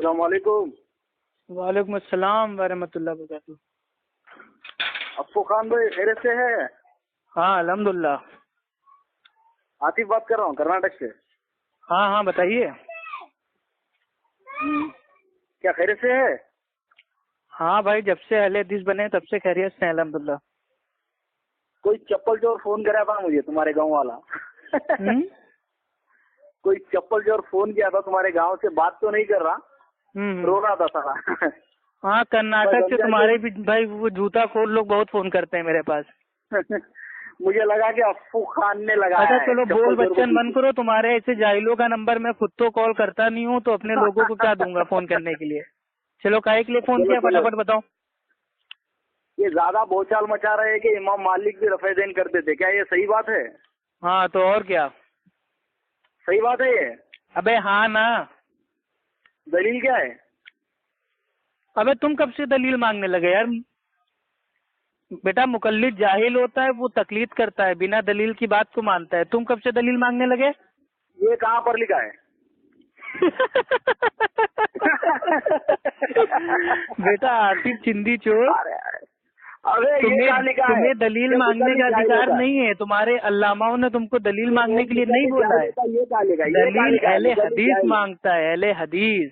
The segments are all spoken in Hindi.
अस्सलाम वालेकुम। वालेकुम अस्सलाम वरहमतुल्लाह वबरकातुहू। अप्पू खान भाई खैरियत से है? हाँ अल्हम्दुलिल्लाह। आतिफ बात कर रहा हूँ कर्नाटक से। हाँ हाँ बताइए। क्या खैरियत से है? हाँ भाई, जब से अहले हदीस बने तब से खैरियत से हैं अल्हम्दुलिल्लाह। कोई चप्पल चोर फोन करा था मुझे, तुम्हारे गांव वाला। कोई चप्पल चोर फोन किया था तुम्हारे गांव से, बात तो नहीं कर रहा, रो रहा था सारा। हाँ कर्नाटक से तुम्हारे भी भाई वो जूता खोल लोग बहुत फोन करते हैं मेरे पास। मुझे लगा कि अप्पू खान ने लगाया अच्छा है। चलो बोल बच्चन बंद करो, तुम्हारे ऐसे जाहिलों का नंबर मैं खुद तो कॉल करता नहीं हूँ, तो अपने लोगों को क्या दूंगा फोन करने के लिए। चलो काहे के लिए फोन किया फटाफट बताओ। ये ज्यादा भौचाल मचा रहे हैं कि इमाम मालिक भी रफ़े-ए-दैन करते थे, क्या ये सही बात है? हाँ तो और क्या, सही बात है ये? अबे हाँ ना। दलील क्या है? अबे तुम कब से दलील मांगने लगे यार। बेटा मुकल्लिद जाहिल होता है, वो तकलीद करता है, बिना दलील की बात को मानता है। तुम कब से दलील मांगने लगे? ये कहाँ पर लिखा है? बेटा आतिफ चिंदी चोर, अरे तुम्हें दलील मांगने का अधिकार नहीं है। तुम्हारे अल्लामाओं ने तुमको दलील मांगने के लिए नहीं बोला है। दलील अहले हदीस मांगता है, अहले हदीस।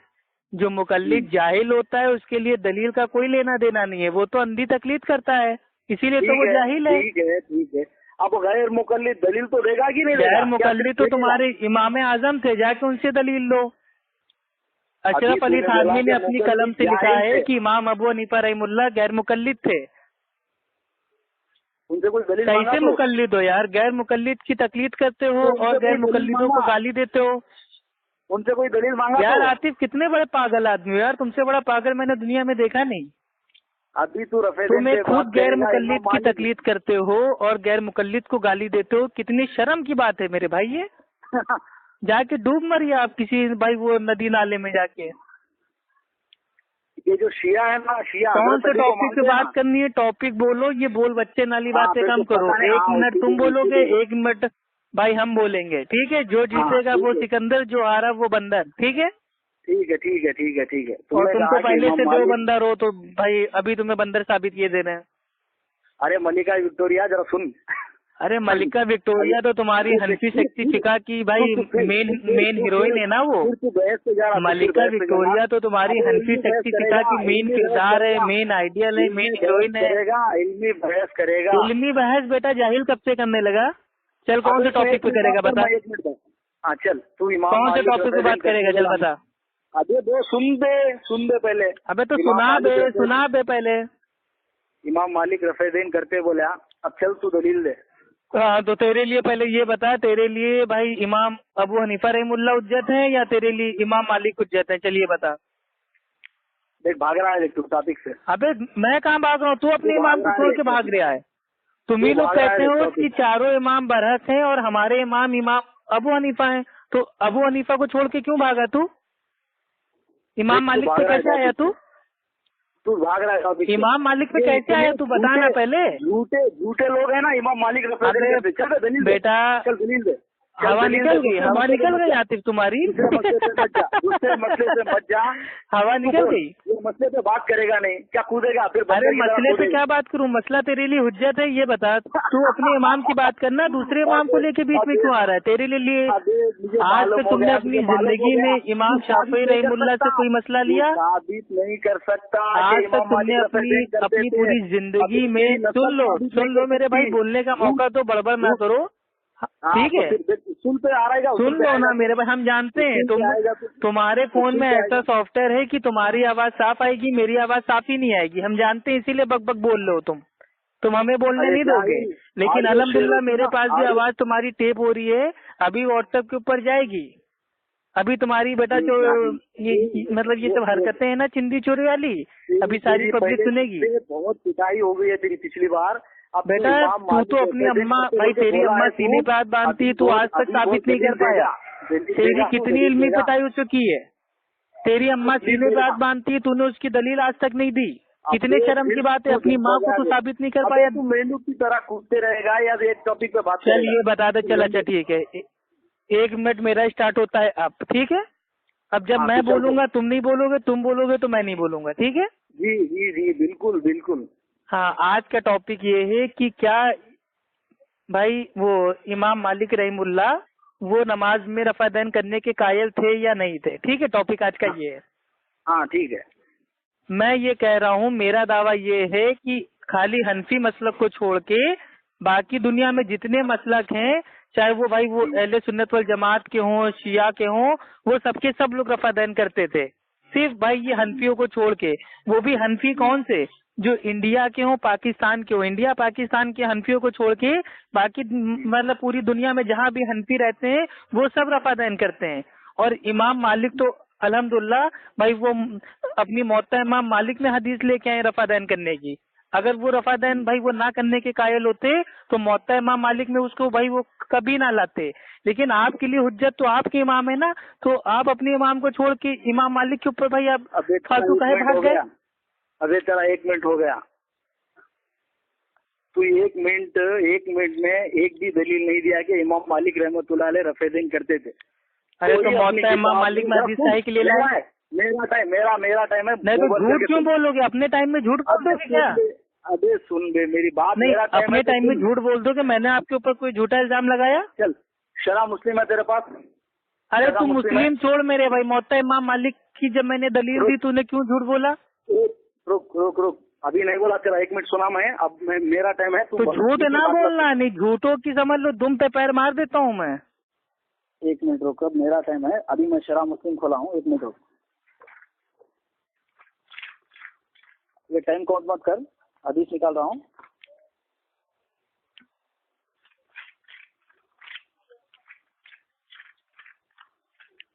जो मुकल्लिद जाहिल होता है उसके लिए दलील का कोई लेना देना नहीं है, वो तो अंधी तकलीद करता है, इसीलिए तो वो जाहिल है। ठीक है। अब गैर मुकल्लिद दलील तो देगा कि नहीं देगा? गैर मुकल्लिद तो तुम्हारे इमाम आजम थे, जाके उनसे दलील लो। अशरफ अली थानवी ने अपनी कलम से लिखा है कि इमाम अबू हनीफा रहमुल्लाह गैर मुकल्लिद थे। उनसे कोई दलील कैसे मुकल्लिद हो यार, गैर मुकल्लिद की तकलीद करते हो और गैर मुकल्लिदों को गाली देते हो। उनसे कोई दलील मांगा यार आतिफ कितने बड़े पागल आदमी हो यार, तुमसे बड़ा पागल मैंने दुनिया में देखा नहीं। अभी तू तुम्हें खुद गैर मुकल्लिद की तकलीद करते हो और गैर मुकल्लिद को गाली देते हो, कितनी शर्म की बात है मेरे भाई ये। जाके डूब मरिए आप किसी भाई वो नदी नाले में जाके। ये जो शिया है ना, शिया कौन से टॉपिक पे बात करनी है, टॉपिक बोलो। ये बोल बच्चे नाली बातें कम करो। 1 मिनट तुम बोलोगे, 1 मिनट भाई हम बोलेंगे, ठीक है। जो जीतेगा वो सिकंदर, जो हारा वो बंदर, ठीक है। ठीक है ठीक है ठीक है ठीक है। और तुमको पहले से 2 बंदर हो, तो भाई अभी तुम्हें बंदर साबित किए दे रहे हैं। अरे मलिका विक्टोरिया जरा सुन। अरे मलिका विक्टोरिया तो तुम्हारी हनफी शक्ति फिका की भाई मेन हीरोइन है ना वो। मलिका विक्टोरिया तो तुम्हारी हनफी शक्ति फिका की मेन किरदार है, मेन आइडियल है, मेन हीरोइन है। इल्मी बहस करेगा। इल्मी बहस बेटा जाहिल कब से करने लगा। चल कौन से टॉपिक पे करेगा बता। हाँ चल तू इमाम कौन से टॉपिक पे बात करेगा, चल बता। अबे दो सुन दे पहले। अबे तो सुना दे पहले। इमाम मालिक रफ़े-ए-दैन करते बोला, अब चल तू दलील दे। हाँ तो तेरे लिए पहले ये बता, तेरे लिए भाई इमाम अबू हनीफा रहमुल्लाह हुज्जत है या तेरे लिए इमाम मालिक हुज्जत है, चलिए बता। देख भाग रहा है, देख तू टॉपिक से। अबे मैं कहाँ भाग रहा हूँ, तू अपने इमाम को छोड़ के भाग रहा है। तुम ही लोग कहते हो कि चारों इमाम बरहक हैं और हमारे इमाम अबू हनीफा हैं, तो अबू हनीफा को छोड़ के क्यों भागा तू? इमाम मालिक पे कैसे आया तू? तू भाग रहा है। इमाम मालिक पे कैसे आया तू बताना पहले। झूठे लोग हैं ना इमाम मालिक रफ़े-ए-दैन। बेटा चल दलील दे। हवा निकल गई आतिफ तुम्हारी। दूसरे मसले से मत जा। हवा निकल गई। ये मसले पे बात करेगा नहीं, क्या कूदेगा फिर? अरे मसले पे क्या बात करूं, मसला तेरे लिए हुज्जत है ये बता। तू अपने इमाम की बात करना, दूसरे इमाम को लेके बीच में क्यों आ रहा है? तेरे लिए आज तक तुमने अपनी जिंदगी में इमाम शाफी रहमुल्लाह से कोई मसला लिया? साबित नहीं कर सकता। आज तक तुमने अपनी पूरी जिंदगी में सुन लो मेरे भाई, बोलने का मौका तो बड़बड़ ना करो, ठीक है। सुन लो ना मेरे भाई, हम जानते हैं तुम्हारे फोन में ऐसा सॉफ्टवेयर है कि तुम्हारी आवाज साफ आएगी, मेरी आवाज साफ ही नहीं आएगी, हम जानते हैं, इसीलिए बक बक बोल लो तुम हमें बोलने नहीं दोगे। लेकिन अल्हम्दुलिल्लाह मेरे पास भी आवाज तुम्हारी टेप हो रही है, अभी व्हाट्सएप के ऊपर जाएगी। अभी तुम्हारी बेटा जो ये मतलब ये सब हरकतें हैं ना चिंदी चोरी वाली, अभी सारी पब्लिक सुनेगी। बहुत पिटाई हो गई है तेरी पिछली बार। अब बेटा तू तो अपनी अम्मा भाई, तेरी अम्मा सीने पे हाथ बांधती, तू आज तक साबित नहीं कर पाया। तेरी कितनी इल्मी पिटाई हो चुकी है। तेरी अम्मा सीने पे हाथ बांधती, तूने उसकी दलील आज तक नहीं दी। कितने शर्म की बात है, अपनी माँ को तू साबित नहीं कर पाया। तू मेंढक की तरह कूदते रहेगा या एक टॉपिक पे बात चल ये बता दे। चल अच्छा ठीक है, 1 मिनट मेरा स्टार्ट होता है अब, ठीक है। अब जब मैं बोलूंगा तुम नहीं बोलोगे, तुम बोलोगे तो मैं नहीं बोलूंगा, ठीक है? जी जी जी, बिल्कुल बिल्कुल। हाँ, आज का टॉपिक ये है कि क्या भाई वो इमाम मालिक रहीमुल्लाह वो नमाज में रफ़ादैन करने के कायल थे या नहीं थे, ठीक है? टॉपिक आज का ये है। हाँ ठीक है। मैं ये कह रहा हूँ, मेरा दावा ये है कि खाली हनफी मसलक को छोड़ के बाकी दुनिया में जितने मसलक हैं, चाहे वो भाई वो अहले सुन्नत वल जमात के हों, शिया के हों, वो सबके सब लोग रफ़ादैन करते थे। सिर्फ भाई ये हनफियों को छोड़ के, वो भी हनफी कौन से, जो इंडिया के हों, पाकिस्तान के हों, इंडिया पाकिस्तान के हनफियों को छोड़ के बाकी मतलब पूरी दुनिया में जहाँ भी हनफी रहते हैं वो सब रफ़ादैन करते हैं। और इमाम मालिक तो अल्हम्दुलिल्लाह भाई वो अपनी मौता इमाम मालिक ने हदीस लेके आए रफ़ादैन करने की। अगर वो रफ़ादैन भाई वो ना करने के कायल होते तो मौता इमाम मालिक में उसको भाई वो कभी ना लाते। लेकिन आपके लिए हुज्जत तो आपके इमाम है ना, तो आप अपने इमाम को छोड़ के इमाम मालिक के ऊपर भाई आप फालतू काहे भाग गए? अबे तेरा 1 मिनट हो गया। तू 1 मिनट में एक भी दलील नहीं दिया कि इमाम मालिक रहमतुल्लाह अलैह रफ़ादैन करते थे। अरे तो मौता इमाम मालिक में हदीस काहे के लिए लाए? मेरा टाइम है। नहीं तो झूठ क्यों बोलोगे? अपने टाइम में झूठ बोल दोगे क्या? अबे सुन बे मेरी बात। नहीं, अपने टाइम में झूठ बोल दो कि मैंने आपके ऊपर कोई झूठा इल्जाम लगाया? चल, शरा मुस्लिम है तेरे पास? अरे तू मुस्लिम छोड़ मेरे भाई, मौता इमाम मालिक की जब मैंने दलील दी तूने क्यों झूठ बोला? रुक, अभी नहीं बोला तेरा 1 मिनट सुना मैं। अब मेरा टाइम है। तो झूठ ना बोलना, नहीं झूठों की समझ लो दुम पे पैर मार देता हूँ मैं। 1 मिनट रुक, अब मेरा टाइम है। अभी मैं शरा मुस्लिम खोला हूँ। 1 मिनट रुक, ये टाइम काउंट मत कर, हदीस निकाल रहा हूँ।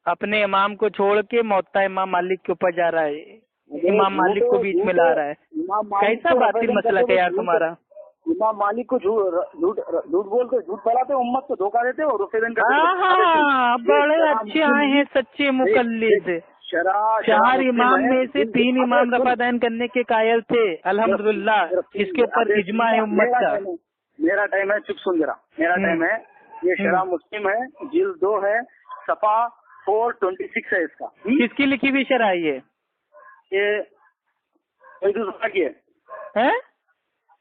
अपने इमाम को छोड़ के मौता इमाम मालिक के ऊपर जा रहा है, इमाम मालिक को बीच में ला रहा है। कैसा बातिल मसला है यार तुम्हारा? इमाम मालिक को झूठ बोल के झूठ फैलाते, उम्मत को धोखा देते और रफ़ादैन करते। हाँ, बड़े अच्छे आए हैं सच्चे मुकल्लिद। 4 इमाम में से 3 इमाम रफ़ादैन करने के कायल थे अल्हम्दुलिल्लाह। इसके ऊपर इजमा है उम्मत का। मेरा टाइम है, चुप सुन जरा। मेरा टाइम है, ये शरा मुस्लिम है, जिल्द 2 है, सफा 426 है इसका। किसकी लिखी हुई शरह है ये? वहीदुज़्ज़मा की है?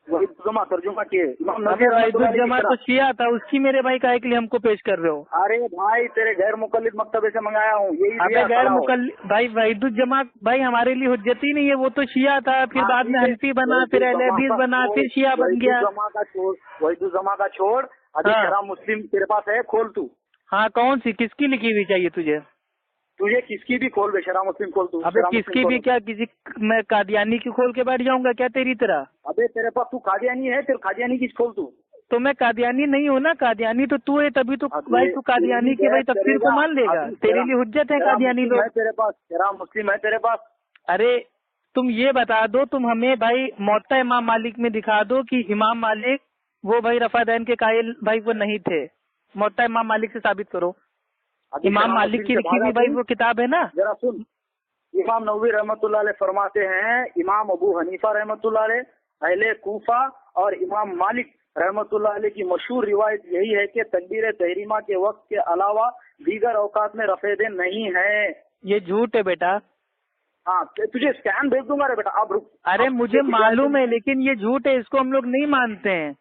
वहीदुज़्ज़मा तर्जुमा की है। वहीदुज़्ज़मा तो शिया था, उसकी मेरे भाई काहे के लिए हमको पेश कर रहे हो? अरे भाई तेरे गैर मुकल्लिद मकतबे से मंगाया हूँ। अबे गैर मुकल्लिद भाई, वहीदुज़्ज़मा भाई हमारे लिए हुज्जत ही नहीं है। वो तो शिया था, फिर बाद में हनफी बना, फिर अहले हदीस बना, फिर शिया बन गया। वहीदुज़्ज़मा का छोड़, अभी शरा मुस्लिम तेरे पास है, खोल तू। हाँ, कौन सी किसकी लिखी हुई चाहिए तुझे? तुझे किसकी भी खोल दे, शरा मुस्लिम खोल तू। अबे किसकी भी क्या, किसी मैं कादियानी की खोल के बैठ जाऊंगा क्या तेरी तरह? अबे तेरे पास तू कादियानी है, तेरे कादियानी की खोल तू। तो मैं कादियानी नहीं हूँ ना, कादियानी तो तू है, तभी तो भाई तू कादियानी की भाई तफसीर को मान लेगा। तेरे लिए हुज्जत है कादियानी लोग। तेरे पास शरा मुस्लिम है तेरे पास? अरे तुम ये बता दो, तुम हमें भाई मौता इमाम मालिक में दिखा दो कि इमाम मालिक वो भाई रफ़ादैन के कायल भाई वो नहीं थे। मौता इमाम मालिक से साबित करो। इमाम मालिक की लिखी हुई भाई वो किताब है ना। जरा सुन, इमाम नववी रहमतुल्लाह अलैह फरमाते हैं, इमाम अबू हनीफा रहमतुल्लाह अलैह, अहले कूफा और इमाम मालिक रहमतुल्लाह अलैह की मशहूर रिवायत यही है कि तकबीर तहरीमा के वक्त के अलावा दीगर औकात में रफ़ादैन नहीं है। ये झूठ है बेटा। हाँ, तुझे स्कैन भेज दूंगा रे बेटा। अब रुक। अरे मुझे मालूम है, लेकिन ये झूठ है, इसको हम लोग नहीं मानते हैं।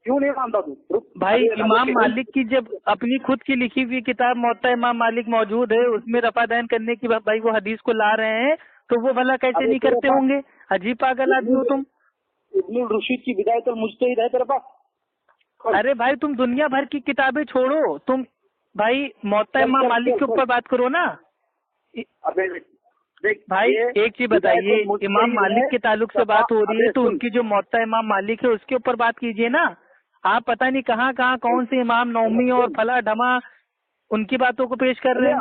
क्यों नहीं मानता तू? भाई इमाम मालिक की जब अपनी खुद की लिखी हुई किताब मौता इमाम मालिक मौजूद है, उसमें रफ़ादैन करने की भाई वो हदीस को ला रहे हैं, तो वो भला कैसे नहीं करते होंगे? अजीब पागल आदमी हो तुम। इब्नुल रुशीद की बिदायतुल मुज्तहिद है तेरे पास? अरे भाई तुम दुनिया भर की किताबें छोड़ो, तुम भाई मौता इमाम मालिक के ऊपर बात करो ना। अबे देख भाई एक चीज बताइए, इमाम मालिक के ताल्लुक से बात हो रही है तो उनकी जो मौता इमाम मालिक है उसके ऊपर बात कीजिए ना। आप पता नहीं कहाँ कौन से इमाम नौमी और फला ढमा उनकी बातों को पेश कर रहे हैं।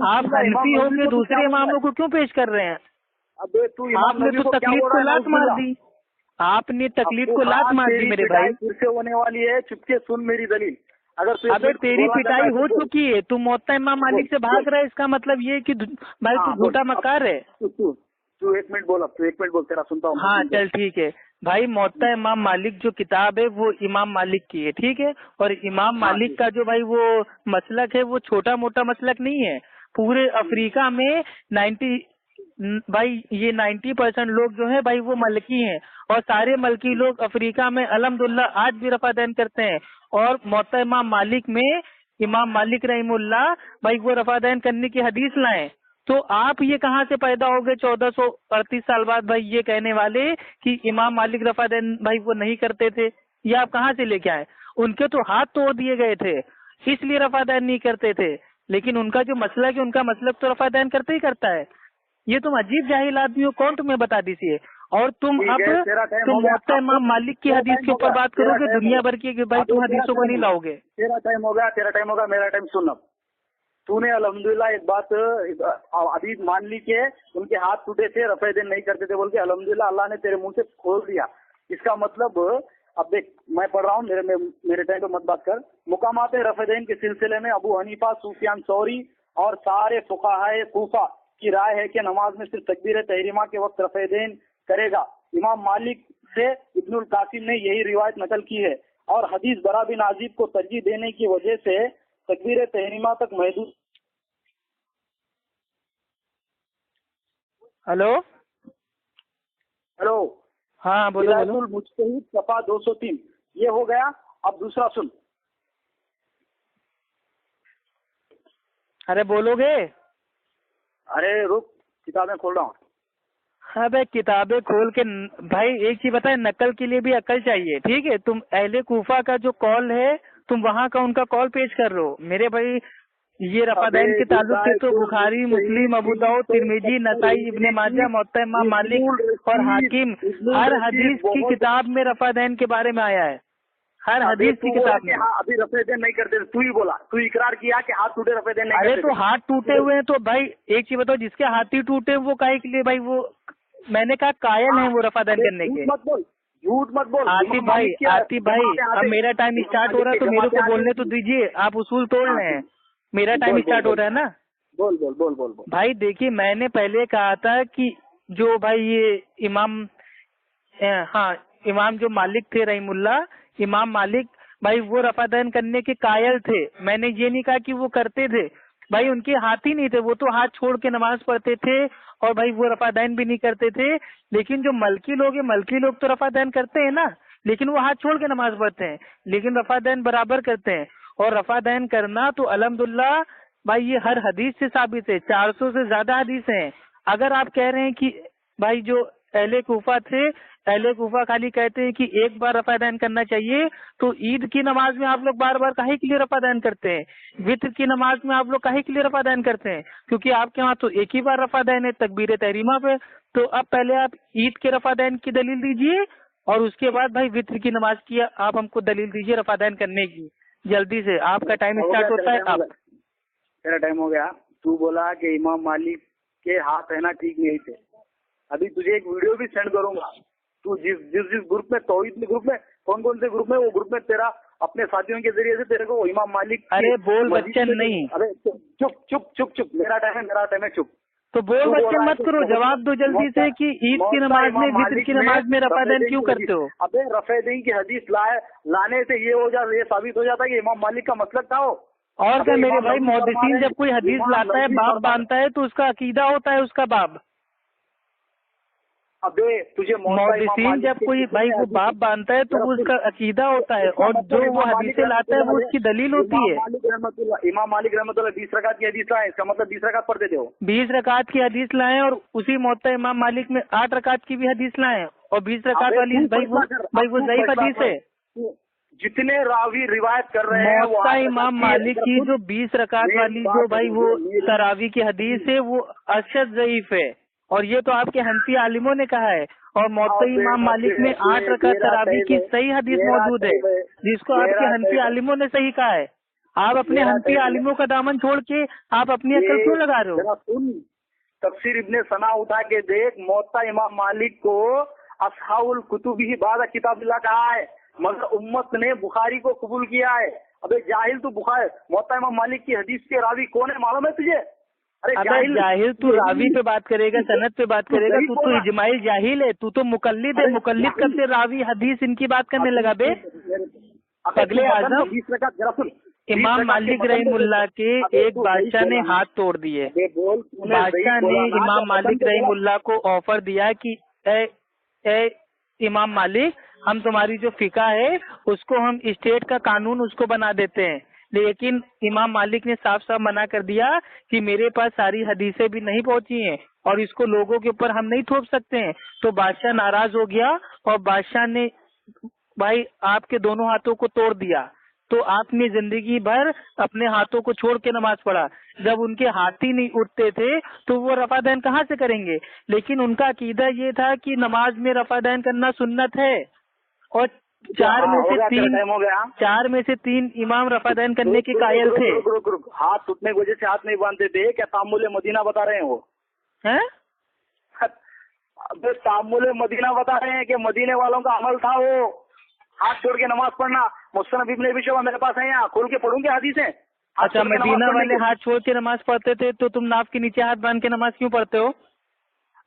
आप हनफी होकर दूसरे इमामों को क्यों पेश कर रहे हैं? अबे तू आपने तो तकलीफ को लात मार दी, आपने तकलीफ को लात मार दी मेरे भाई। फिर से होने वाली है, चुपके सुन मेरी दलील। अबे तेरी पिटाई हो चुकी है, तू मौता इमाम मालिक से भाग रहा है, इसका मतलब ये कि भाई तू झूठा मक्कार है। तू 1 मिनट बोल, अब तू 1 मिनट बोल, तेरा सुनता हूँ। हाँ चल ठीक है भाई, मौता इमाम मालिक जो किताब है वो इमाम मालिक की है, ठीक है। और इमाम मालिक का जो भाई वो मसलक है वो छोटा मोटा मसलक नहीं है। पूरे अफ्रीका में 90% लोग जो है भाई वो मलकी हैं, और सारे मलकी लोग अफ्रीका में अल्हम्दुलिल्लाह आज भी रफादैन करते हैं। और मोहत्ता इमाम मालिक में इमाम मालिक रहीमुल्लाह भाई वो रफादैन करने की हदीस लाए। तो आप ये कहाँ से पैदा हो गए 1438 साल बाद भाई ये कहने वाले कि इमाम मालिक रफादैन भाई वो नहीं करते थे? ये आप कहाँ से लेके आए? उनके तो हाथ तोड़ दिए गए थे, इसलिए रफादैन नहीं करते थे। लेकिन उनका जो मसलक है, उनका मसलक तो रफादैन करते ही करता है। ये तुम अजीब जाहिल आदमी हो, कौन तुम्हें बता दीजिए। और तुम मोहत्ता इमाम मालिक की हदीस के ऊपर बात करोगे दुनिया भर की, भाई तुम हदीसों को नहीं लाओगे। तेरा टाइम हो गया, मेरा टाइम सुन। अब तूने अल्हम्दुलिल्लाह एक बात अभी मान ली के उनके हाथ टूटे थे, रफादैन नहीं करते थे बोल के, अल्हम्दुलिल्लाह अल्लाह ने तेरे मुंह से खोल दिया। इसका मतलब अब देख, मैं पढ़ रहा हूँ, मेरे टाइम पे मत बात कर। मुकामात रफादैन के सिलसिले में अबू हनीफा, सुफियान सौरी और सारे फुकाहाए कूफा की राय है कि नमाज में सिर्फ तकबीर तहरीमा के वक्त रफादैन करेगा। इमाम मालिक से इब्नुल कासिम ने यही रिवायत नकल की है, और हदीस बरा बिन आजिब को तरजीह देने की वजह से तकबीर तहरीमा तक महदूद। हेलो हेलो, हाँ बोलो। मुज्तहिद सफा 203 ये हो गया। अब दूसरा सुन। अरे बोलोगे? अरे रुक, किताबें खोल रहा हूँ। हाँ भाई किताबें खोल के भाई एक चीज बताए, नकल के लिए भी अकल चाहिए, ठीक है? तुम अहले कूफा का जो कॉल है, तुम वहाँ का उनका कॉल पेश कर रहे हो। मेरे भाई ये रफादैन के ताल्लुक से तो बुखारी, मुस्लिम, अबू दाऊद, तिरमिजी, नसाई, इब्ने माजा, मुअत्ता इमाम मालिक और हाकिम, हर हदीस की किताब में रफादैन के बारे में आया है, हर हदीस की किताब में। अभी रफादैन नहीं करते, तू ही बोला, तू इकरार किया कि हाथ टूटे, रफादैन नहीं करते। अरे तो हाथ टूटे हुए हैं तो भाई एक चीज बताओ, जिसके हाथ ही टूटे वो काहे के लिए भाई वो, मैंने कहा कायल है वो रफादैन करने के। झूठ मत बोल आतिफ भाई अब मेरा टाइम स्टार्ट हो रहा है तो मेरे को बोलने तो दीजिए, आप उसूल तोड़ रहे हैं। मेरा टाइम स्टार्ट हो रहा है ना। बोल भाई देखिए, मैंने पहले कहा था कि जो भाई ये इमाम जो मालिक थे रहीमुल्लाह, इमाम मालिक भाई वो रफादैन करने के कायल थे। मैंने ये नहीं कहा कि वो करते थे, भाई उनके हाथ ही नहीं थे, वो तो हाथ छोड़ के नमाज पढ़ते थे, और भाई वो रफादैन भी नहीं करते थे। लेकिन जो मलकी लोग हैं, मलकी लोग तो रफादैन करते हैं ना, लेकिन वो हाथ छोड़ के नमाज पढ़ते हैं, लेकिन रफादैन बराबर करते हैं। और रफादैन करना तो अल्हम्दुलिल्लाह भाई ये हर हदीस से साबित है, 400 से ज्यादा हदीस हैं। अगर आप कह रहे हैं कि भाई जो अहले कूफा थे, अहले कूफा खाली कहते हैं कि एक बार रफादैन करना चाहिए, तो ईद की नमाज में आप लोग बार बार काहे के लिए रफादैन करते हैं? वित्र की नमाज में आप लोग काहे के लिए रफादैन करते हैं? क्योंकि आपके वहाँ तो एक ही बार रफादैन है, तकबीर तहरीमा पे। तो अब पहले आप ईद के रफादैन की दलील दीजिए, और उसके बाद भाई वित्र की नमाज की आप हमको दलील दीजिए रफादैन करने की। जल्दी से, आपका टाइम स्टार्ट होता है। अब तेरा टाइम हो गया। तू बोला कि इमाम मालिक के हाथ है ना ठीक नहीं थे। अभी तुझे एक वीडियो भी सेंड करूंगा। तू जिस ग्रुप में, तौहीद ग्रुप में, कौन से ग्रुप में, वो ग्रुप में तेरा अपने साथियों के जरिए से तेरे को इमाम मालिक। अरे बोल बच्चन नहीं। अरे चुप, मेरा टाइम है, चुप। तो बोल बच्चन मत करो, जवाब दो जल्दी से कि ईद की नमाज में, वित्र की नमाज में रफादैन क्यों करते हो? अबे रफादैन की हदीस लाने से ये साबित हो जाता है कि इमाम मालिक का मतलब था वो। और क्या मेरे भाई, मुहद्दिसीन जब कोई हदीस लाता है, बाब बांधता है, तो उसका अकीदा होता है उसका बाब। अबे तुझे मुहद्दिसीन जब कोई भाई वो बाब बांधता है तो वो उसका अकीदा होता है, और जो वो हदीसें लाता है वो उसकी दलील होती है। इमाम मालिक रहमतुल्लाह 20 रकात की हदीस लाए, इसका मतलब 20 रकात पढ़ते थे वो। 20 रकात की हदीस लाए, और उसी मुअत्ता इमाम मालिक में 8 रकात की भी हदीस लाए, और 20 रकात वाली भाई वो ज़ईफ हदीस है। जितने रावी रिवायत कर रहे हैं मुअत्ता इमाम मालिक की जो 20 रकात वाली जो भाई वो तरावी की हदीस है, वो अशद ज़ईफ है, और ये तो आपके हनफी आलिमों ने कहा है। और मुअत्ता इमाम मालिक में 8 रकात तरावी की सही हदीस मौजूद है, जिसको आपके हनफी आलिमों ने सही कहा है। आप अपने हनफी आलिमों का दामन छोड़ के आप अपनी अकल क्यों लगा रहे हो? तफसीर इब्ने सना उठा के देख, मुअत्ता इमाम मालिक को असहाबुल कुतुब ही बाद किताबिल्लाह कहा है, मगर उम्मत ने बुखारी को कबूल किया है। अबे जाहिल, तू बुखारी मुअत्ता इमाम मालिक की हदीस के रावी कौन है मालूम है तुझे? अरे जाहिल, तू रावी पे बात करेगा, सनद पे बात करेगा, तू तो इजमाइल जाहिल है, तू तो मुकल्लिद है। मुकल्लिद कब से रावी हदीस इनकी बात करने लगा बे? अगले आजम 20 रकात, जरा सुन, इमाम मालिक रहीमुल्लाह के एक बादशाह ने हाथ तोड़ दिए। बादशाह ने इमाम मालिक रहीमुल्लाह को ऑफर दिया कि ए इमाम मालिक, हम तुम्हारी जो फिका है उसको हम स्टेट का कानून उसको बना देते हैं, लेकिन इमाम मालिक ने साफ साफ मना कर दिया कि मेरे पास सारी हदीसें भी नहीं पहुंची हैं और इसको लोगों के ऊपर हम नहीं थोप सकते हैं। तो बादशाह नाराज हो गया और बादशाह ने भाई आपके दोनों हाथों को तोड़ दिया। तो आपने जिंदगी भर अपने हाथों को छोड़ के नमाज पढ़ा। जब उनके हाथ ही नहीं उठते थे तो वो रफादैन कहाँ से करेंगे। लेकिन उनका अकीदा ये था कि नमाज में रफादैन करना सुन्नत है और चार में से तीन इमाम रफादैन करने के कायल थे। हाथ टूटने की वजह से हाथ नहीं बांधते थे क्या? तामुल मदीना बता रहे हैं वो हैं? तामुल मदीना बता रहे हैं कि मदीने वालों का अमल था वो हाथ छोड़ के नमाज पढ़ना। मुस्तनद इब्न अबी शैबा मेरे पास है, यहाँ खोल के पढ़ूंगे हदीसें। अच्छा, मदीना वाले हाथ छोड़ के नमाज पढ़ते थे तो तुम नाफ के नीचे हाथ बांध के नमाज क्यों पढ़ते हो?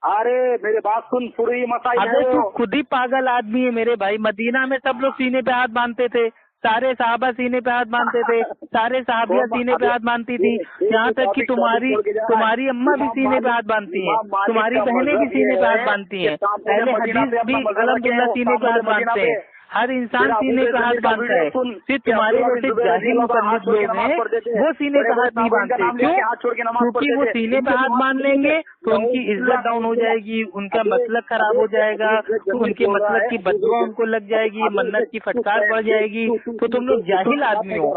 अरे मेरे बात सुन, पूरी मसाइल है। तू खुद ही पागल आदमी है मेरे भाई। मदीना में सब लोग सीने पे हाथ बांधते थे, सारे साहबा सीने पे हाथ बांधते थे, सारे साहबिया सीने पे हाथ बांधती थी, यहाँ तक कि तुम्हारी अम्मा भी सीने पे हाथ बांधती हैं, तुम्हारी बहनें भी सीने पे हाथ बांधती हैं, पहले हदीस भी अल्हम्दुलिल्लाह सीने पे हाथ बांधते हैं, हर इंसान सीने पे हाथ बांधता है। सिर्फ तुम्हारे जैसे जाहिल मुकल्लिद लोग हैं वो सीने पे हाथ नहीं बांधते। क्यों? क्योंकि वो सीने पे हाथ बांध लेंगे तो उनकी इज्जत डाउन हो जाएगी, उनका मसलक खराब हो जाएगा, उनके मसलक की बददुआ उनको लग जाएगी, मन्नत की फटकार बढ़ जाएगी। तो तुम लोग जाहिल आदमी हो।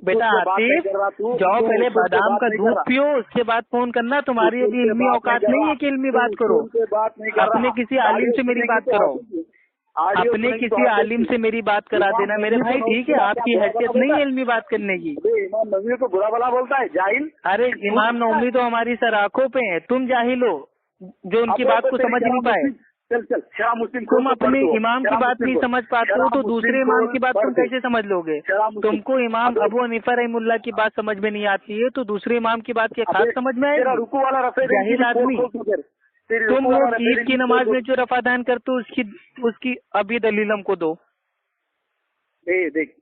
बेटा आतिफ, जाओ पहले बादाम का दूध पियो, उसके बाद फोन करना। तुम्हारी अभी इल्मी औकात नहीं है कि इल्मी बात करो। अपने किसी आलिम से मेरी बात करो, अपने किसी आलिम से मेरी बात करा देना मेरे भाई, ठीक है? आपकी हैसियत नहीं है इल्मी बात करने की। इमाम नववी को बुरा भला बोलता है जाहिल। अरे इमाम नववी तो हमारी सराखों पे है, तुम जाहिल हो जो उनकी बात को समझ नहीं पाए। तुम अपने इमाम की बात नहीं समझ पाते हो तो दूसरे इमाम की बात तुम कैसे समझ लोगे? तुमको इमाम अबू हनीफा रहमुल्लाह की बात समझ में नहीं आती है तो दूसरे इमाम की बात क्या खास समझ में आएगी? जाहिल आदमी। तुम लोग ईद की नमाज में जो रफादान करते हो उसकी अभी दलील हमको दो। देख,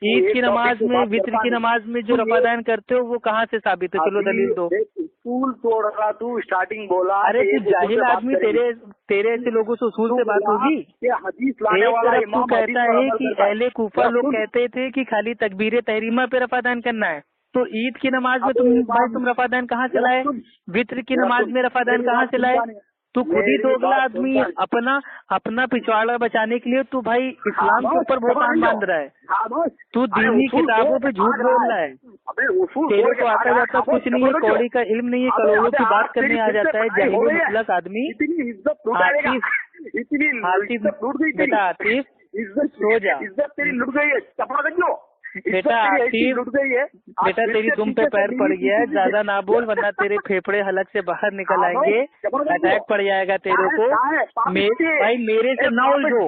ईद की नमाज में, वित्र की नमाज में जो रफादान करते हो वो कहाँ से साबित है? चलो दलील दो। उसूल तोड़ रहा तू, स्टार्टिंग बोला। अरे तू जाहिल आदमी, तेरे ऐसे लोगों से उसूल से बात होगी? हदीस लाने वाला एक तरफ तू कहता है कि अहले कूफा लोग कहते थे कि खाली तकबीर तहरीमा पे रफादान करना है, तो ईद की नमाज में तुम रफादान कहाँ से लाए? वित्र की नमाज में रफादान कहाँ से लाए? तू खुद ही दोगला आदमी है। अपना पिछवाड़ा बचाने के लिए तू भाई इस्लाम के ऊपर भगवान बांध रहा है। तू दीनी किताबों पे झूठ बोल रहा है। तेरे को आता जाता कुछ नहीं है, कौड़ी का इल्म नहीं है, करोड़ों की बात करने आ जाता है जाहिल मुतलक आदमी। बेटा आतिफ सो जा। बेटा आतिफ, बेटा तेरी दुम पे पैर पड़ गया है, ज्यादा ना बोल वरना तेरे फेफड़े हलक से बाहर निकल आएंगे, अटैक पड़ जाएगा तेरे को। भाई मेरे से ना उलझो,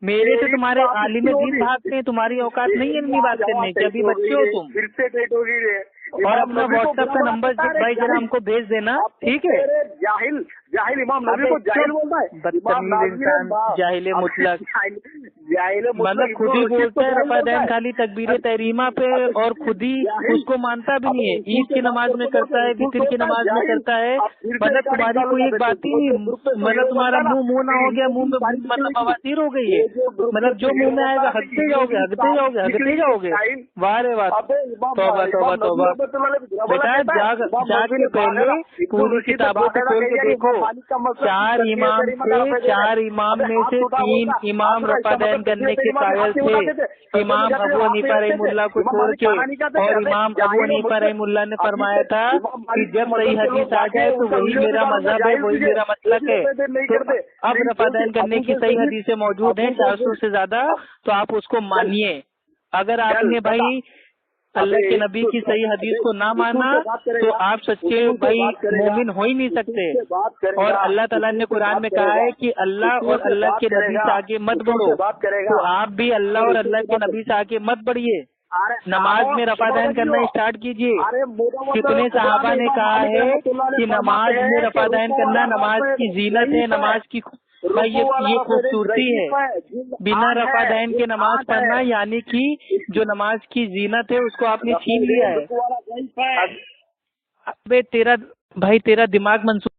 मेरे से तुम्हारे आलिम दीन भागते हैं, तुम्हारी औकात नहीं है इतनी बात करने की, अभी बच्चे हो तुम। फिर से डेट होगी रे। और अपना व्हाट्सएप का नंबर भाई जरा हमको भेज देना, ठीक है? जाहिल इमाम नबी को जाहिल बोलता है, बदतमीज इंसान, जाहिल मुतलक, मतलब खुद ही बोलता है रफादान खाली तकबीर तहरीमा पे और खुद ही उसको मानता भी नहीं है। ईद की नमाज में करता है, वित्र की नमाज में करता है। मतलब तुम्हारी कोई एक बात ही, मतलब तुम्हारा मुंह ना हो गया, मुंह में मतलब बवासीर हो गई है, मतलब जो मुंह में आएगा हगते जाओगे। वाह रे वाह, तौबा तौबा तौबा। बेटा जाग के पहले पूरी किताबों को खोल के देखो, चार इमाम में से तीन इमाम रफादान करने के कायल थे, इमाम अबू हनीफा रहमुल्लाह को छोड़ के। और इमाम अबू हनीफा रहमुल्लाह ने फरमाया था कि जब सही हदीस आ जाए तो वही मेरा मजहब है, वही मेरा मसलक है। तो अब रफादान करने की सही हदीसें मौजूद हैं 400 से ज्यादा, तो आप उसको मानिए। अगर आपने भाई अल्लाह के नबी की सही हदीस को ना माना तो आप सच्चे भाई मोमिन हो ही नहीं सकते। और अल्लाह ताला ने कुरान में कहा है कि अल्लाह और अल्लाह के नबी से आगे मत बढ़ो, तो आप भी अल्लाह और अल्लाह के नबी से आगे मत बढ़िए। नमाज में रफादान करना स्टार्ट कीजिए। कितने सहाबा ने कहा है कि नमाज में रफादान करना नमाज की जीनत है, नमाज की भाई ये खूबसूरती है। बिना रफ़ादैन के नमाज पढ़ना यानी कि जो नमाज की जीनत है उसको आपने छीन लिया है। अबे तेरा दिमाग मंसूर